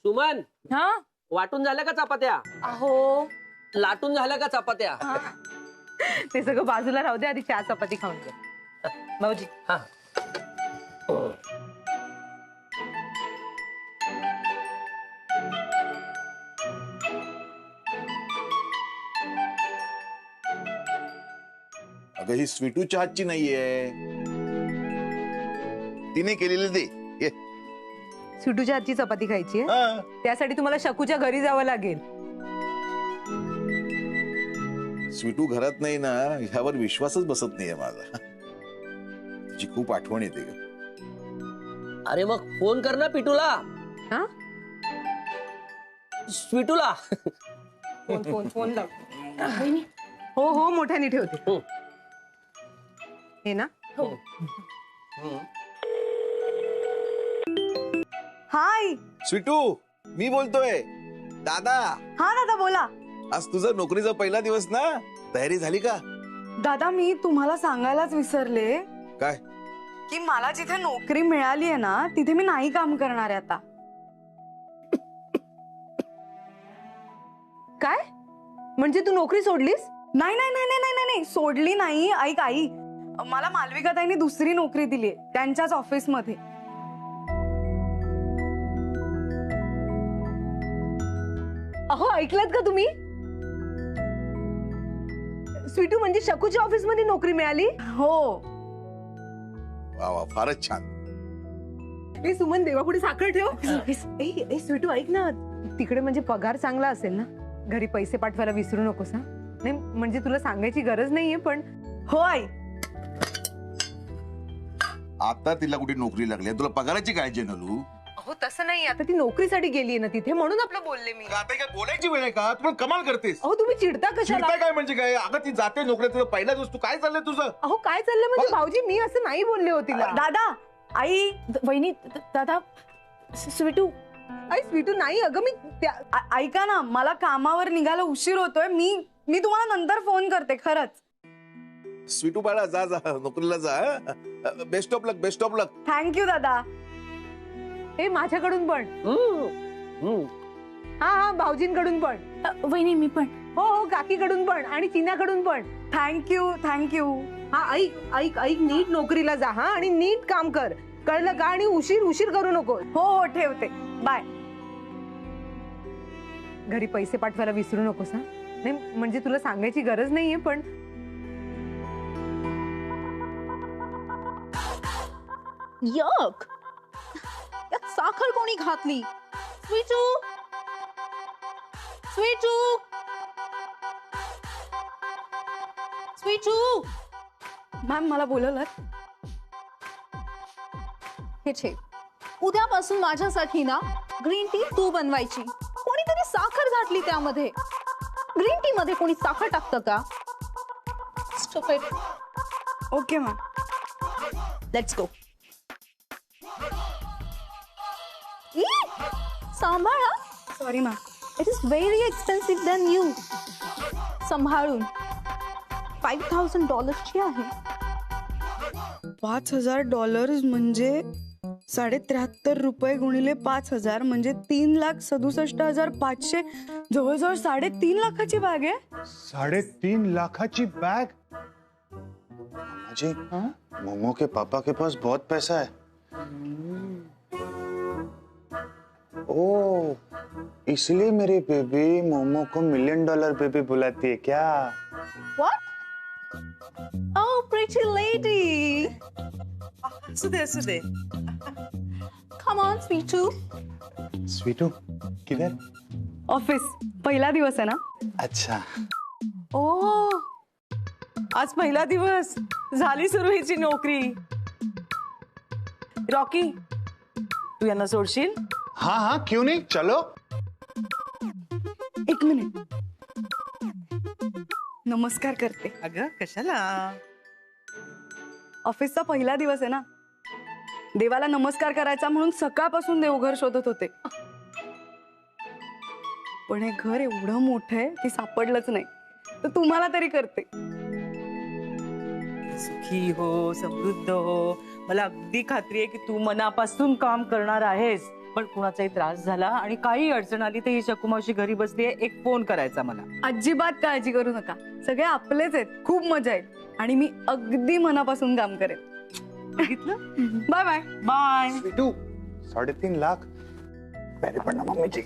सुमन, हा वाटून झाल्या का चपात्या? अहो लाटून झाल्या का चपात्या? ते सगळं बाजूला राहू दे, आधी 4 चपाती खाऊन घे भाऊजी. हा. अगं ही स्वीटूच्या हातची नाहीये, तिने केलेली दे. ये. सुटूच्या हातची चपाती खायची आहे, हा. त्यासाठी तुम्हाला शकूच्या घरी जावं लागेल. स्वीटू घरात नाही ना, ह्यावर विश्वासच बसत नाहीये माझा. तिची खूप आठवण येते ग. अरे मग फोन कर ना पिटूला. हा स्वीटूला. फोन फोन फोन लाव. हो हो मोठ्याने ठेवते. हे ना. हाय. स्वीटू, मी बोलतोय. दादा. हा दादा बोला. आज तुझा नोकरीचा पहिला दिवस ना, तयारी झाली का? दादा मी तुम्हाला सांगायलाच विसरले. काय? की मला जिथे नोकरी मिळाली आहे ना, तिथे मी नाही काम करणार आहे आता. काय म्हणजे तू नोकरी सोडलीस? नाही नाही नाही नाही नाही नाही सोडली नाही. ऐक आई, मला मालविका ताईंनी दुसरी नोकरी दिली त्यांच्याच ऑफिस मध्ये. अहो ऐकलत का तुम्ही? स्वीटू म्हणजे शकूच्या ऑफिस मध्ये नोकरी मिळाली? हो. वा वा, फारच छान. ए सुमन, देवापुढे साखर ठेव. ए स्वीटू ऐक ना, तिकडे म्हणजे पगार चांगला असेल ना, घरी पैसे पाठवायला विसरू नकोस. हा नाही म्हणजे तुला सांगायची गरज नाहीये, पण हो आई. आता तिला कुठे नोकरी लागली, तुला पगाराची काळजी नलू? हो तसं नाही, आता ती नोकरीसाठी गेलीये ना तिथे, म्हणून आपलं बोलले मी. आता काय बोलायची वेळ आहे का? तू पण कमाल करतेस. अहो तुम्ही चिडता कशाला? चिडताय काय म्हणजे काय? अगं ती जाते नोकरीत, तुझा पहिला दिवस, तू काय चाललंय तुझं? अहो काय चाललंय म्हणजे भाऊजी, मी असं नाही बोलले हो तिला. दादा आई वहिनी दादा स्वीटू. आई स्वीटू नाही अगं, मी ऐका ना, मला कामावर निघायला उशीर होतोय. मी तुम्हाला नंतर फोन करते खरंच. स्वीटू बाळा, जा जा नोकरीला जा. Best of luck, best of luck. Thank you दादा. हे माझ्याकडून पण. हा हा भाऊजींकडून पण. वहिनी मी पण. हो हो काकीकडून पण आणि चिन्याकडून पण. Thank you thank you. हा ऐक ऐक ऐक, नीट नोकरीला जा हा, आणि नीट काम कर, कळलं का? आणि उशीर उशीर करू नको. हो हो ठेवते. बाय. घरी पैसे पाठवायला विसरू नकोस. हा नाही म्हणजे तुला सांगायची गरज नाहीये, पण यक, यात साखर कोणी घातली? स्वीटू स्वीटू स्वीटू. मॅम मला बोलवलं? हे छे, उद्यापासून माझ्यासाठी ना ग्रीन टी तू बनवायची. कोणीतरी साखर घातली त्यामध्ये. ग्रीन टी मध्ये कोणी साखर टाकतं का? Stupid. Okay ma'am. Let's go. सांभाळा. Sorry ma'am. It is very expensive then you. सांभाळून. $5,000 आहे. $5,000 म्हणजे 73.5 गुणिले 5,000 म्हणजे 3,67,500. जवळजवळ 3.5 लाखाची बॅग आहे. 3.5 लाखाची बैग? जी मोमो के पापा के पास बहुत पैसा है. ओ, इसलिए मेरी बेबी मोमो को $1 मिलियन बेबी बुलाती है क्या? What? Oh, pretty lady. असू दे. Come on, Sweetu. स्वीटू किधर? ऑफिस पहिला दिवस आहे ना. अच्छा. ओ आज पहिला दिवस, झाली सुरू हिची नोकरी. रॉकी, तू यांना सोडशील? हाँ हाँ क्यों नहीं, चलो. एक मिनिट. नमस्कार करते. अगं कशाला? ऑफिसचा पहिला दिवस आहे ना, देवाला नमस्कार करायचा म्हणून सकाळपासून देवघर शोधत होते, पण हे घर एवढं मोठं आहे की सापडलंच नाही, तर तुम्हाला तरी करते. सुखी हो, समृद्ध हो. मला अगदी खात्री आहे की तू मनापासून काम करणार आहेस पण कुणाचाही त्रास झाला आणि काही अडचण आली तर ही शकू मावशी घरी बसलीये, एक फोन करायचा मला. अजिबात काळजी करू नका, सगळे आपलेच आहेत, खूप मजा येईल आणि मी अगदी मनापासून काम करेन. बघितलं. Bye bye. Bye. Sweetu 3.5 lakh पहले पडना मम्मीची.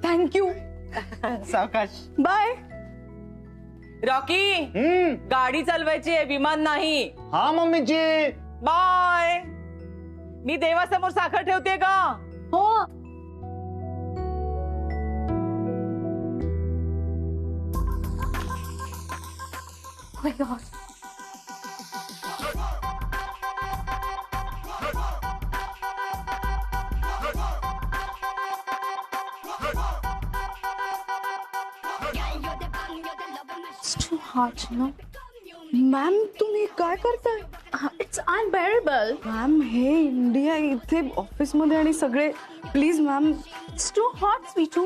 थँक्यू. सावकाश. बाय. रॉकी, गाडी चालवायची आहे, विमान नाही. हाँ मम्मीजी. बाय. मी देवासमोर साखर ठेवते का? हो. Oh my God. It's too hot, you know. Ma'am तुम्ही काय करताय? It's unbearable. मॅम हे इंडिया, इथे ऑफिस मध्ये आणि सगळे, please ma'am. It's too hot, Sweetu.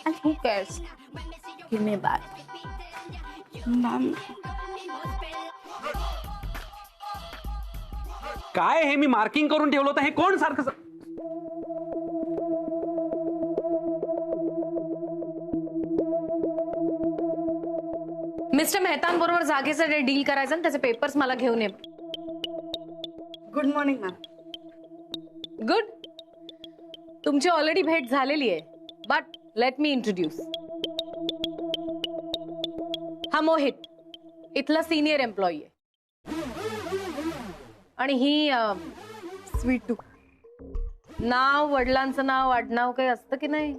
And who cares? Give me a bag. Ma'am काय हे मी मार्किंग करून ठेवलं होतं, हे कोण सारखं मिस्टर मेहतांबरोबर जागेचं डील करायचं आणि त्याचे पेपर्स मला घेऊन ये. Good morning ma'am. गुड. तुमची ऑलरेडी भेट झालेली आहे, बट लेट मी इंट्रोड्यूस. हा मोहित, इथला सिनियर एम्प्लॉई आहे. आणि ही स्वीटू. नाव, वडिलांचं नाव, आडनाव काही असतं की नाही?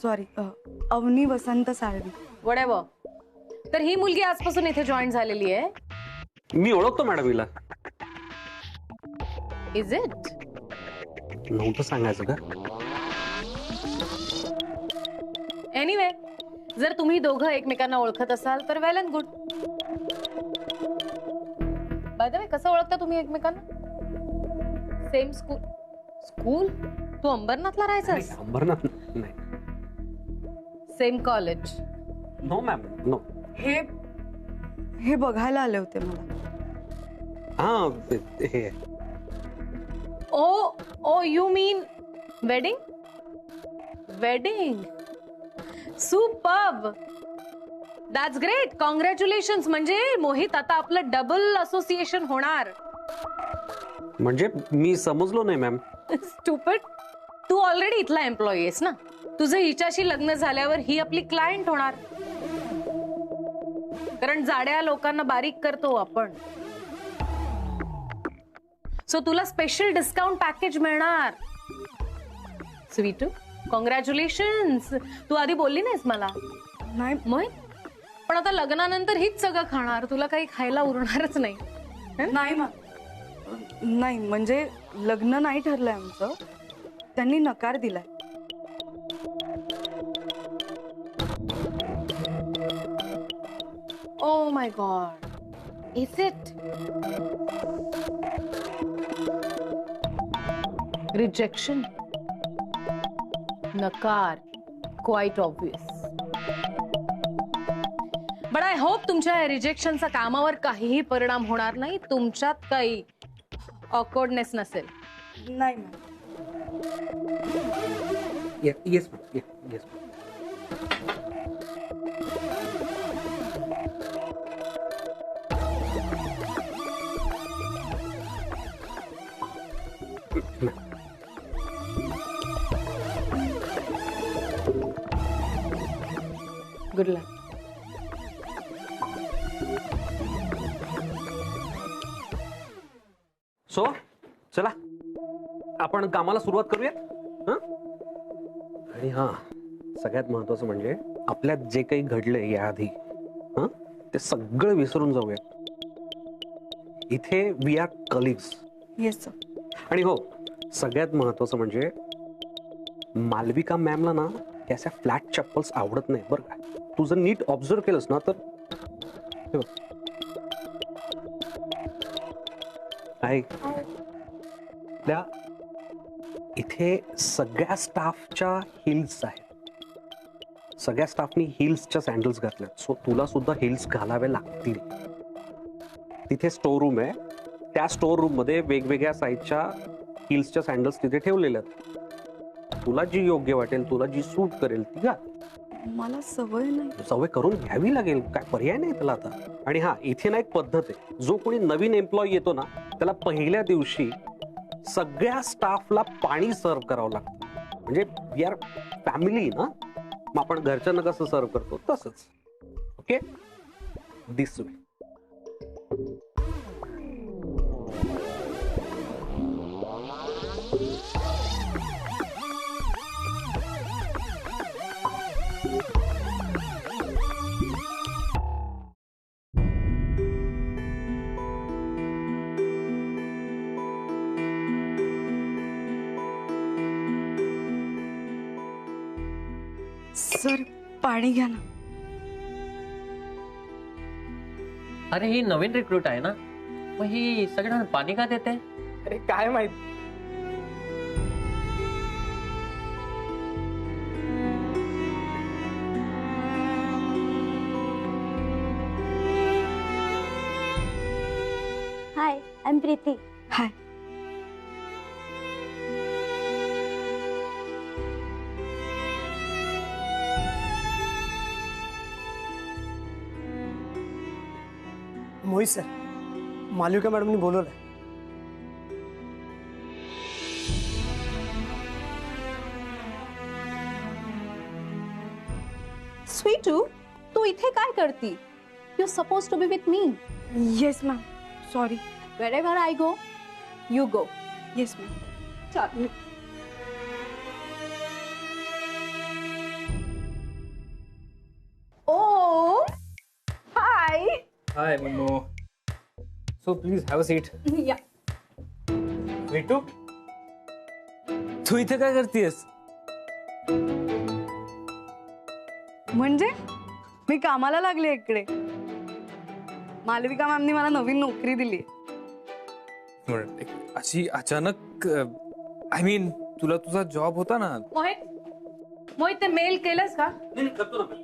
सॉरी, अवनी वसंत साळवी. वडेव. तर ही मुलगी आजपासून इथे जॉईन झालेली आहे. मी ओळखतो मॅडम हिला. Is it? नव्हतं सांगायचं का? एनिवे, जर तुम्ही दोघं एकमेकांना ओळखत असाल तर well and good. By the way, कसं ओळखता तुम्ही एकमेकांना? Same school. स्कूल? तू अंबरनाथला राहायचास? अंबरनाथ नाही. Same college? No ma'am, no. हे बघायला आले होते मला. हा हे oh you mean wedding? Wedding. Superb. That's great. Congratulations. म्हणजे मोहित, आता आपलं डबल असोसिएशन होणार. म्हणजे मी समजलो नाही मॅम. स्टुपिड. तू ऑलरेडी इथला एम्प्लॉई आहेस ना. तुझं हिच्याशी लग्न झाल्यावर ही आपली क्लायंट होणार. कारण जाड्या लोकांना बारीक करतो आपण. सो तुला स्पेशल डिस्काउंट पॅकेज मिळणार. स्वीटू, कॉंग्रॅच्युलेशन्स. तू आधी बोलली नाहीस मला. नाही मोहित, पण आता लग्नानंतर हीच सगळं खाणार, तुला काही खायला उरणारच नाही. नाही मॅम. नाही म्हणजे लग्न नाही ठरलंय आमचं, त्यांनी नकार दिलाय. Oh my God. Is it? Rejection. Nakar. Quite obvious. But I hope तुमच्या रिजेक्शनचा कामावर काहीही परिणाम होणार नाही. तुमच्यात काही ऑकवर्डनेस नसेल. नाही मॅम. Yes yes. गुड लक. सो चला आपण कामाला सुरुवात करूया. आणि हा, सगळ्यात महत्वाचं म्हणजे आपल्यात जे काही घडलंय याआधी ते सगळं विसरून जाऊया. इथे we are colleagues. Yes sir. आणि हो, सगळ्यात महत्वाचं म्हणजे मालविका मॅमला ना त्याच्या फ्लॅट चप्पल्स आवडत नाही बरं का. तू जर नीट ऑब्झर्व केलंस ना तर हे बघ. त्या इथे सगळ्या स्टाफच्या हिल्स आहेत. सगळ्या स्टाफनी हिल्सच्या सँडल्स घातल्यात. सो तुला सुद्धा हिल्स घालावे लागतील. तिथे स्टोर रूम आहे. त्या स्टोर रूम मध्ये वेगवेगळ्या साईजच्या हिल्सच्या सँडल्स तिथे ठेवलेल्या आहेत. तुला जी योग्य वाटेल, तुला जी सूट करेल ती घाल. मला सवय नाही. सवय करून घ्यावी लागेल, काय पर्याय नाही त्याला आता. आणि हा, इथे ना एक पद्धत आहे, जो कोणी नवीन एम्प्लॉय येतो ना त्याला पहिल्या दिवशी सगळ्या स्टाफला पाणी सर्व करावं लागतं. म्हणजे वी आर फॅमिली ना, मग आपण घरच्यांना कसं सर्व करतो तसंच. Okay, this way. सर पाणी घ्या ना. अरे ही नवीन रिक्रूट आहे ना, मग ही सगळ्यांना पाणी का देते? अरे काय माहित. Hi, I am Preeti. Hi. Mohit sir, Malvika मॅडमनी बोलवलंय. स्वीटू, तू इथे काय करती? You suppose to be with me. Yes ma'am, sorry. Wherever I go, you go. Yes ma'am. चल. Oh, hi. Hi Mannu. So please have a seat. Yeah. Sweetu, तू इथे काय करतेस? म्हणजे मी कामाला लागले इकडे. मालविका मॅमनी मला नवीन नोकरी दिली. अशी अचानक, आय मीन तुला तुझा जॉब होता ना. मोहित ते मेल केलंस का? नाही करतो ना.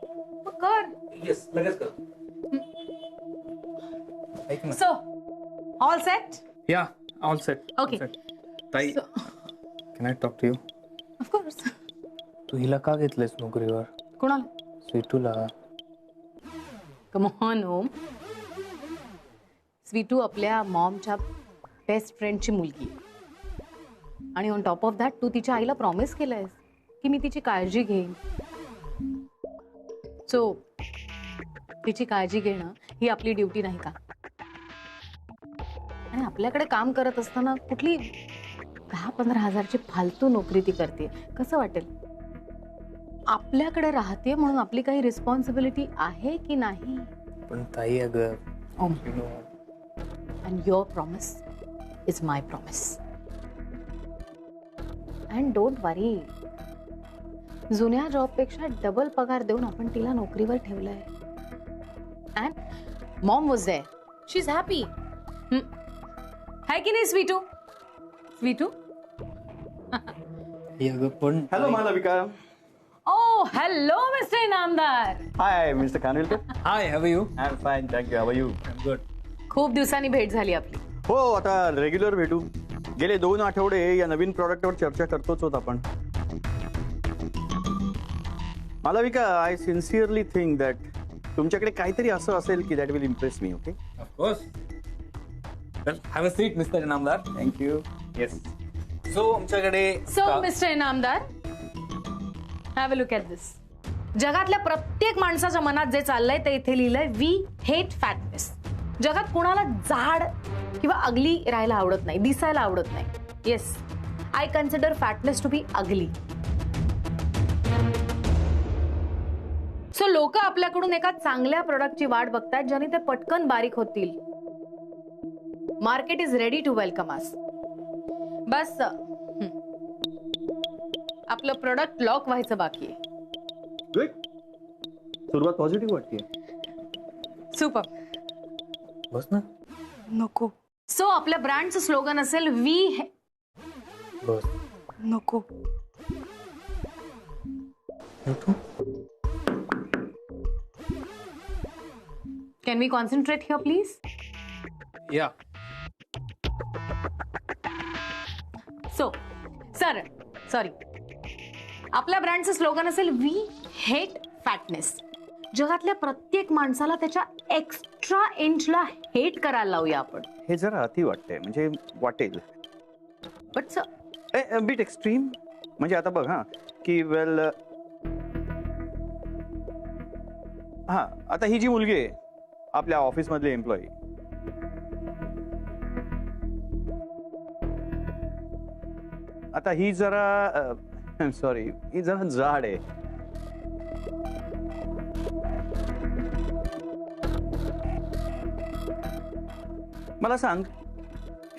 मग कर. येस, लगेच कर. ऐक ना. So all set? Yeah, all set. Okay. ताई, can I talk to you? Of course. तू हिला का घेतलंयस नोकरीवर? कोणाला? स्वीटूला. कम ऑन ओम. स्वीटू आपल्या मॉमच्या बेस्ट फ्रेंडची मुलगी आहे. आणि ऑन टॉप ऑफ दॅट तू तिच्या आईला प्रॉमिस केलंयस की मी तिची काळजी घेईन. सो तिची काळजी घेणं ही आपली ड्युटी नाही का? आणि आपल्याकडे काम करत असताना कुठली 10-15 हजारची फालतू नोकरी ती करते, कसं वाटेल? आपल्याकडे राहते म्हणून आपली काही रिस्पॉन्सिबिलिटी आहे की नाही? पण ताई अगं, And your promise is my promise. And don't worry. जुन्या जॉब पेक्षा डबल पगार देऊन आपण तिला नोकरीवर ठेवलंय. And mom was there. She's happy. है की नाही स्वीटू? स्वीटू? अगं पण hello Malvika. Oh, hello, Mr. Inamdar. Hi mister Khanvilkar. Hi, how you? I am fine, thank you. How you? Good. खूप दिवसांनी भेट झाली आपली. हो, आता रेग्युलर भेटू. गेले 2 आठवडे या नवीन प्रॉडक्टवर चर्चा करतोच होत आपण. Malvika, I sincerely think that तुमच्याकडे काहीतरी असं असेल की that will impress me. Okay, of course. Have a seat mister Inamdar. Thank you. Yes. So आमच्याकडे so mister Inamdar, have a look at this. जगातल्या प्रत्येक माणसाच्या मनात जे चाललंय ते इथे लिहिलंय, वी हेट फॅटनेस. जगात कोणाला जाड किंवा अगली राहायला आवडत नाही, दिसायला आवडत नाही. Yes, I consider fatness to be ugly. So लोक आपल्याकडून एका चांगल्या प्रोडक्टची वाट बघतात ज्याने ते पटकन बारीक होतील. Market is ready to welcome us. बस आपलं प्रोडक्ट लॉक व्हायचं बाकी आहे. गुड. सुरुवात पॉझिटिव्ह वाटते. सुपर. बस ना. नको. सो आपल्या ब्रँडचं स्लोगन असेल, वी बस. नको. Can we concentrate here please? Yeah. So sir, sorry, आपल्या ब्रँडचं स्लोगन असेल वी हेट फॅटनेस. जगातल्या प्रत्येक माणसाला त्याच्या एक्स्ट्रा इंचला हेट करायला लावूया आपण. हे जरा अति वाटतंय, म्हणजे वाटेल बट बिट एक्स्ट्रीम. म्हणजे आता बघ हा की वेल हा आता ही जी मुलगी आहे आपल्या ऑफिस मधली एम्प्लॉई, आता ही जरा सॉरी ही जरा जाड आहे. मला सांग,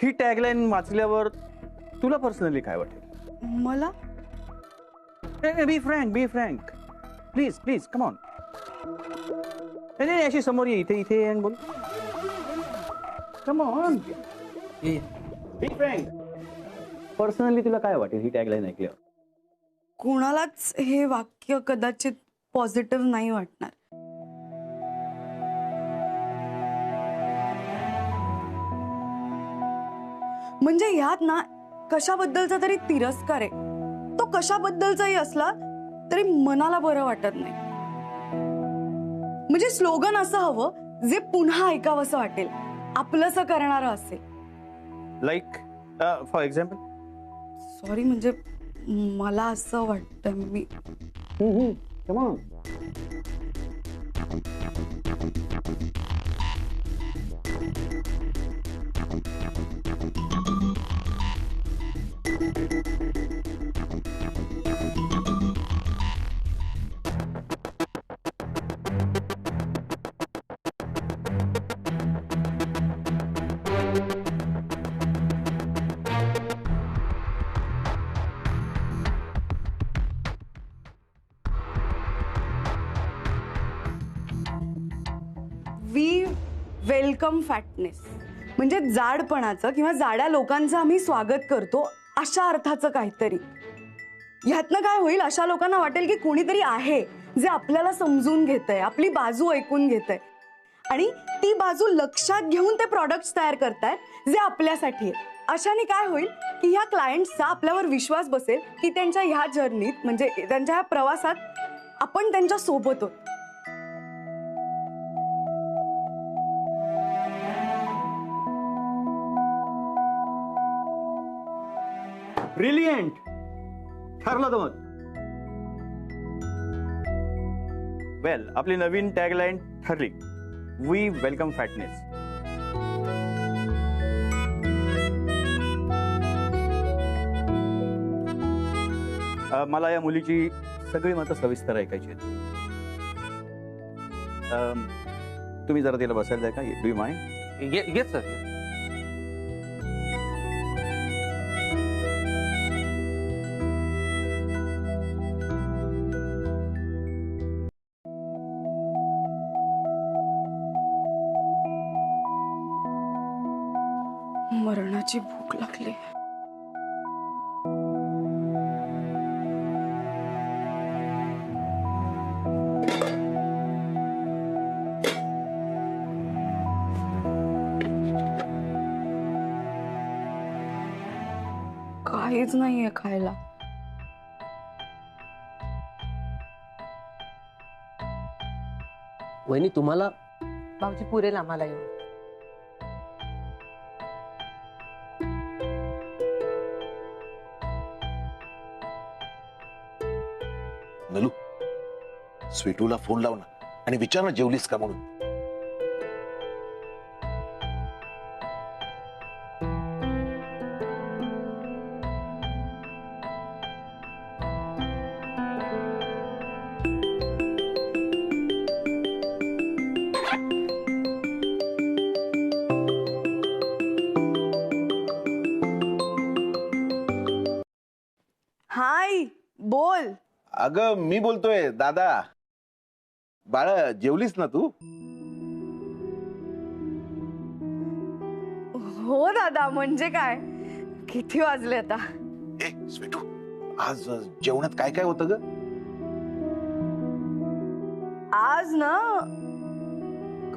ही टॅगलाईन वाचल्यावर तुला पर्सनली काय वाटेल? मला be frank please please come on. अशी समोर ये, इथे इथे आणि बोल. Come on be frank. Personally तुला काय वाटेल ही टॅगलाईन ऐकल्यावर? कोणालाच हे वाक्य कदाचित पॉझिटिव्ह नाही वाटणार. म्हणजे ह्यात ना कशाबद्दलचा तरी तिरस्कार आहे. तो कशाबद्दलचाही असला तरी मनाला बरं वाटत नाही. म्हणजे स्लोगन असं हवं जे पुन्हा ऐकावंसं वाटेल, आपलंसं करणारं असेल. Like for example. सॉरी, म्हणजे मला असं वाटतं मी come on. We welcome fatness. म्हणजे जाडपणाचं किंवा जाड्या लोकांचं आम्ही स्वागत करतो अशा अर्थाचं काहीतरी. ह्यातनं काय होईल, अशा लोकांना वाटेल की कोणीतरी आहे जे आपल्याला समजून घेतंय, आपली बाजू ऐकून घेतंय आणि ती बाजू लक्षात घेऊन ते प्रॉडक्ट्स तयार करतायत जे आपल्यासाठी आहे. अशाने काय होईल की ह्या क्लायंट्सचा आपल्यावर विश्वास बसेल की त्यांच्या ह्या जर्नीत, म्हणजे त्यांच्या ह्या प्रवासात आपण त्यांच्या सोबत आहोत. ब्रिलियंट. ठरलं तर मग. वेल, आपली नवीन टॅगलाईन ठरली, वी वेलकम फॅटनेस. मला या मुलीची सगळी मतं सविस्तर ऐकायची आहेत. तुम्ही जरा तिला बसायला द्या का? Do you mind? Yes sir. मरणाची भूक लागली. काहीच नाहीये खायला. वहिनी तुम्हाला भाऊजी पुरेल आम्हाला येऊन. नलू, स्वीटूला फोन लाव ना आणि विचार ना जेवलीस का म्हणून. हाय, बोल. अगं मी बोलतोय दादा. बाळ, जेवलीस ना तू? हो दादा, म्हणजे काय, किती वाजले आता? ए स्वीटू, आज जेवणात काय काय होतं ग? आज ना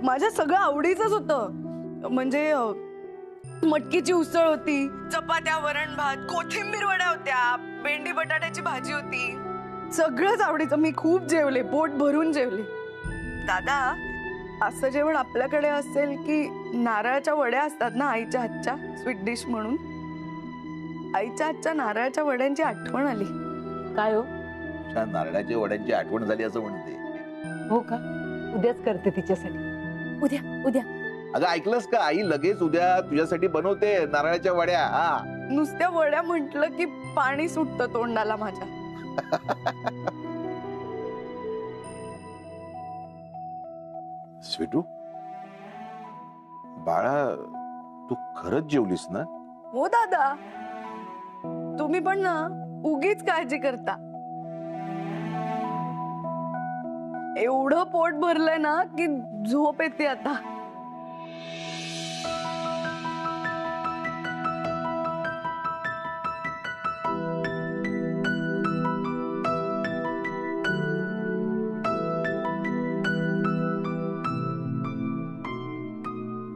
माझ्या सगळं आवडीचंच होतं. म्हणजे मटकीची उसळ होती, चपात्या, वरण भात, कोथिंबीर वड्या होत्या, भेंडी बटाट्याची भाजी होती, सगळंच आवडीचं. मी खूप जेवले, पोट भरून जेवले. दादा, असं जेवण आपल्याकडे असेल की नारळाच्या वड्या असतात ना आईच्या हातच्या, स्वीट डिश म्हणून. आईच्या हातच्या नारळाच्या वड्यांची आठवण आली. काय हो? छान नारळाच्या वड्यांची आठवण झाली असं म्हणते. हो का? उद्याच करते तिच्यासाठी. उद्या उद्या अगं ऐकलंस का, आई लगेच उद्या तुझ्यासाठी बनवते नारळाच्या वड्या. हा, नुसत्या वड्या म्हटलं की पाणी सुटतं तोंडाला माझ्या. स्वीटू, बाळा, तू खरंच जेवलीस ना? हो दादा, तुम्ही पण ना उगीच काळजी करता. एवढं पोट भरलंय ना की झोप येते आता.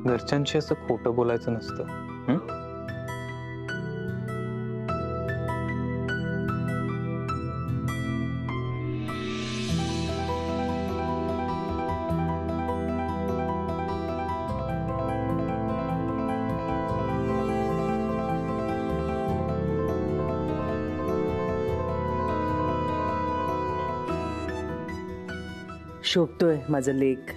घरच्यांशी असं खोटं बोलायचं नसतं. शोभतोय माझं लेक.